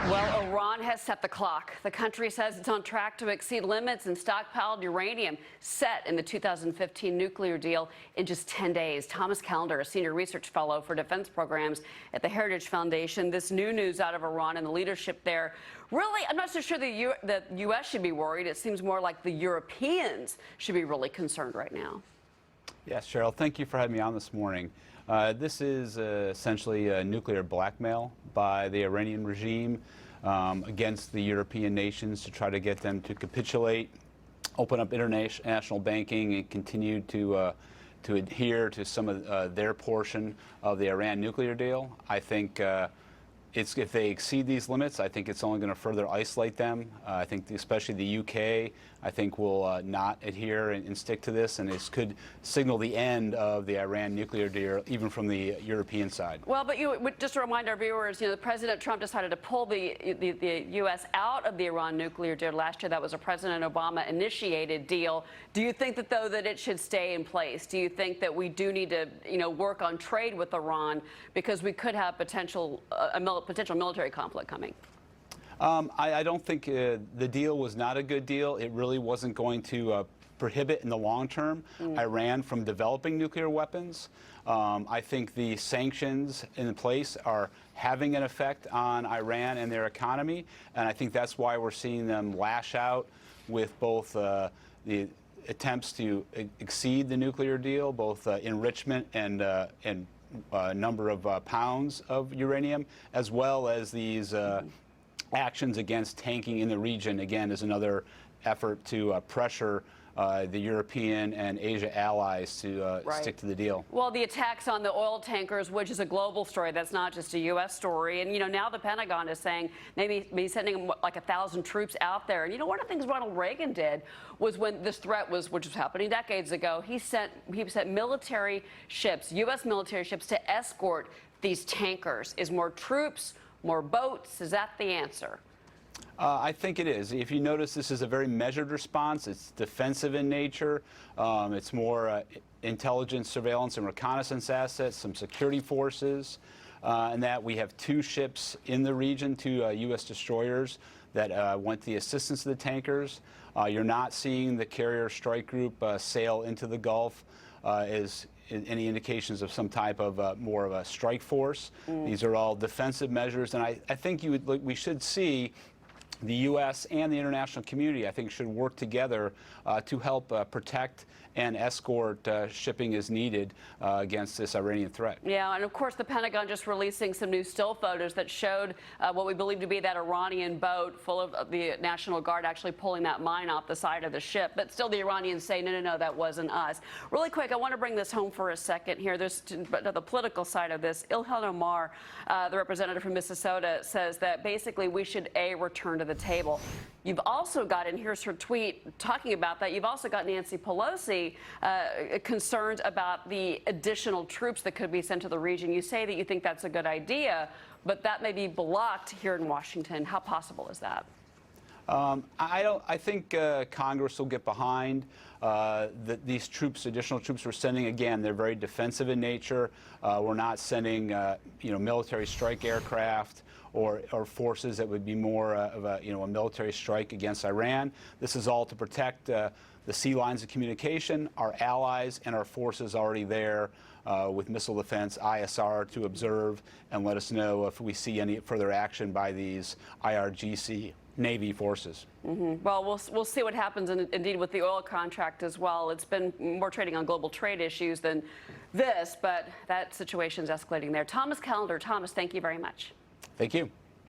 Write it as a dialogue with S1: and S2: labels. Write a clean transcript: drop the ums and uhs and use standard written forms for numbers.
S1: Well, Iran has set the clock. The country says it's on track to exceed limits and stockpiled uranium set in the 2015 nuclear deal in just 10 days. Thomas Callender, a senior research fellow for defense programs at the Heritage Foundation. This new news out of Iran and the leadership there, really, I'm not so sure the U.S. should be worried. It seems more like the Europeans should be really concerned right now.
S2: Yes, Cheryl, thank you for having me on this morning. This is essentially a nuclear blackmail by the Iranian regime against the European nations to try to get them to capitulate, open up international banking, and continue to adhere to some of their portion of the Iran nuclear deal. I think if they exceed these limits, I think it's only going to further isolate them. I think especially the UK, I think will not adhere and stick to this, and this could signal the end of the Iran nuclear deal, even from the European side.
S1: Well, but just to remind our viewers, the President Trump decided to pull the U.S. out of the Iran nuclear deal last year. That was a President Obama-initiated deal. Do you think that, though, that it should stay in place? Do you think that we do need to, work on trade with Iran because we could have potential military conflict coming?
S2: I don't think the deal was not a good deal. It really wasn't going to prohibit in the long term Iran from developing nuclear weapons. I think the sanctions in place are having an effect on Iran and their economy, and I think that's why we're seeing them lash out with both the attempts to exceed the nuclear deal, both enrichment and number of pounds of uranium, as well as these actions against tanking in the region, again, is another effort to pressure the European and Asia allies to stick to the deal.
S1: Well, the attacks on the oil tankers, which is a global story, that's not just a U.S. story. And, now the Pentagon is saying maybe sending like 1,000 troops out there. And, one of the things Ronald Reagan did was when this threat which was happening decades ago, he sent military ships, U.S. military ships, to escort these tankers. Is more troops, more boats, is that the answer?
S2: I think it is. If you notice, this is a very measured response. It's defensive in nature. It's more intelligence, surveillance, and reconnaissance assets, some security forces, and that we have 2 ships in the region, 2 U.S. destroyers that went to the assistance of the tankers. You're not seeing the carrier strike group sail into the Gulf as any indications of some type of more of a strike force. These are all defensive measures, and I think we should see the U.S. and the international community, I think, should work together to help protect and escort shipping as needed against this Iranian threat.
S1: Yeah, and of course the Pentagon just releasing some new still photos that showed what we believe to be that Iranian boat full of the National Guard actually pulling that mine off the side of the ship. But still the Iranians say, no, that wasn't us. Really quick, I want to bring this home for a second here. There's the political side of this. Ilhan Omar, the representative from Minnesota, says that basically we should, return to the table. You've also got, and here's her tweet talking about that, you've also got Nancy Pelosi concerned about the additional troops that could be sent to the region. You say that you think that's a good idea, but that may be blocked here in Washington. How possible is that?
S2: I think Congress will get behind these troops, additional troops we're sending. Again, they're very defensive in nature. We're not sending, military strike aircraft or forces that would be more of a military strike against Iran. This is all to protect the sea lines of communication, our allies, and our forces already there with missile defense, ISR, to observe and let us know if we see any further action by these IRGC Navy forces.
S1: Well, we'll see what happens indeed with the oil contract as well. It's been more trading on global trade issues than this, but that situation's escalating there. Thomas Callender. Thomas, thank you very much.
S2: Thank you.